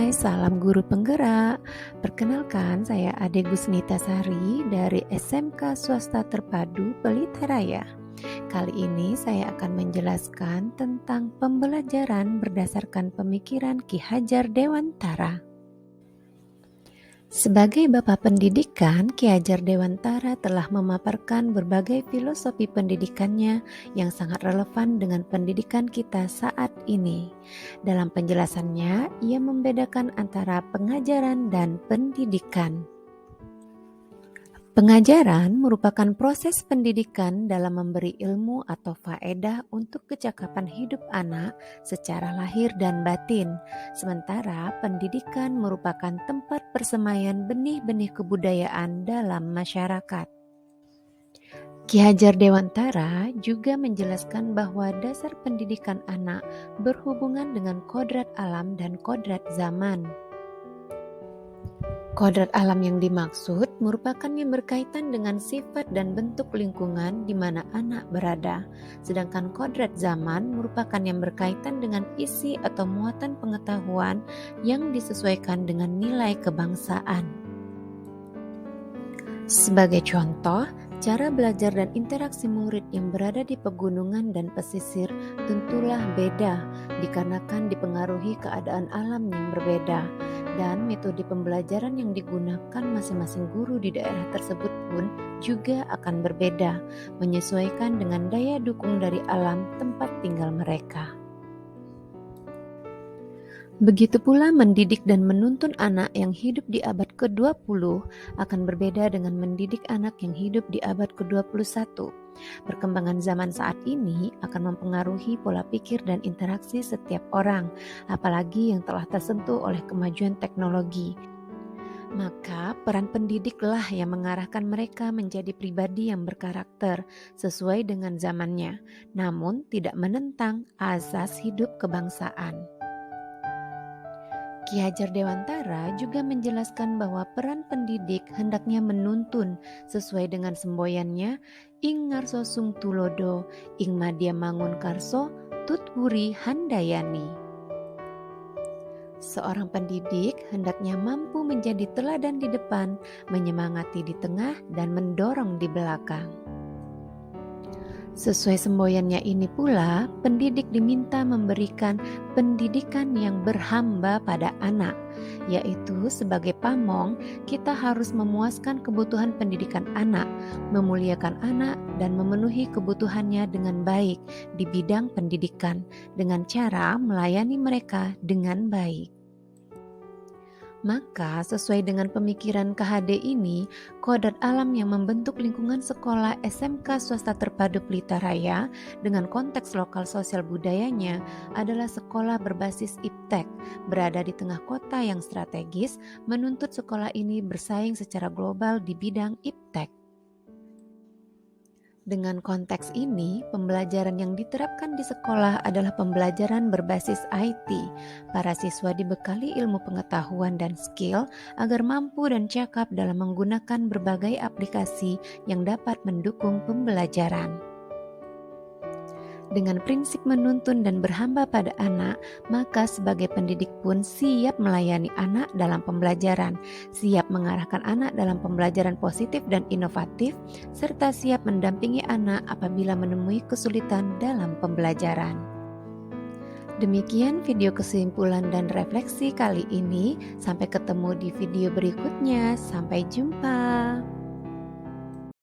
Hai, salam guru penggerak. Perkenalkan, saya Ade Gusnita Sari dari SMK Swasta Terpadu Pelita Raya. Kali ini saya akan menjelaskan tentang pembelajaran berdasarkan pemikiran Ki Hajar Dewantara. Sebagai Bapak Pendidikan, Ki Hajar Dewantara telah memaparkan berbagai filosofi pendidikannya yang sangat relevan dengan pendidikan kita saat ini. Dalam penjelasannya, ia membedakan antara pengajaran dan pendidikan. Pengajaran merupakan proses pendidikan dalam memberi ilmu atau faedah untuk kecakapan hidup anak secara lahir dan batin. Sementara pendidikan merupakan tempat persemaian benih-benih kebudayaan dalam masyarakat. Ki Hajar Dewantara juga menjelaskan bahwa dasar pendidikan anak berhubungan dengan kodrat alam dan kodrat zaman. Kodrat alam yang dimaksud merupakan yang berkaitan dengan sifat dan bentuk lingkungan di mana anak berada, sedangkan kodrat zaman merupakan yang berkaitan dengan isi atau muatan pengetahuan yang disesuaikan dengan nilai kebangsaan. Sebagai contoh, cara belajar dan interaksi murid yang berada di pegunungan dan pesisir tentulah beda dikarenakan dipengaruhi keadaan alam yang berbeda. Dan metode pembelajaran yang digunakan masing-masing guru di daerah tersebut pun juga akan berbeda, menyesuaikan dengan daya dukung dari alam tempat tinggal mereka. Begitu pula mendidik dan menuntun anak yang hidup di abad ke-20 akan berbeda dengan mendidik anak yang hidup di abad ke-21. Perkembangan zaman saat ini akan mempengaruhi pola pikir dan interaksi setiap orang, apalagi yang telah tersentuh oleh kemajuan teknologi. Maka peran pendidiklah yang mengarahkan mereka menjadi pribadi yang berkarakter sesuai dengan zamannya, namun tidak menentang azas hidup kebangsaan. Ki Hajar Dewantara juga menjelaskan bahwa peran pendidik hendaknya menuntun sesuai dengan semboyannya ing ngarso sung tulodo ing madya mangun karso tutwuri handayani. Seorang pendidik hendaknya mampu menjadi teladan di depan, menyemangati di tengah, dan mendorong di belakang. Sesuai semboyannya ini pula, pendidik diminta memberikan pendidikan yang berhamba pada anak, yaitu sebagai pamong kita harus memuaskan kebutuhan pendidikan anak, memuliakan anak, dan memenuhi kebutuhannya dengan baik di bidang pendidikan dengan cara melayani mereka dengan baik. Maka sesuai dengan pemikiran KHD ini, kodrat alam yang membentuk lingkungan sekolah SMK Swasta Terpadu Pelita Raya dengan konteks lokal sosial budayanya adalah sekolah berbasis iptek, berada di tengah kota yang strategis, menuntut sekolah ini bersaing secara global di bidang iptek. Dengan konteks ini, pembelajaran yang diterapkan di sekolah adalah pembelajaran berbasis IT. Para siswa dibekali ilmu pengetahuan dan skill agar mampu dan cakap dalam menggunakan berbagai aplikasi yang dapat mendukung pembelajaran. Dengan prinsip menuntun dan berhamba pada anak, maka sebagai pendidik pun siap melayani anak dalam pembelajaran, siap mengarahkan anak dalam pembelajaran positif dan inovatif, serta siap mendampingi anak apabila menemui kesulitan dalam pembelajaran. Demikian video kesimpulan dan refleksi kali ini. Sampai ketemu di video berikutnya. Sampai jumpa.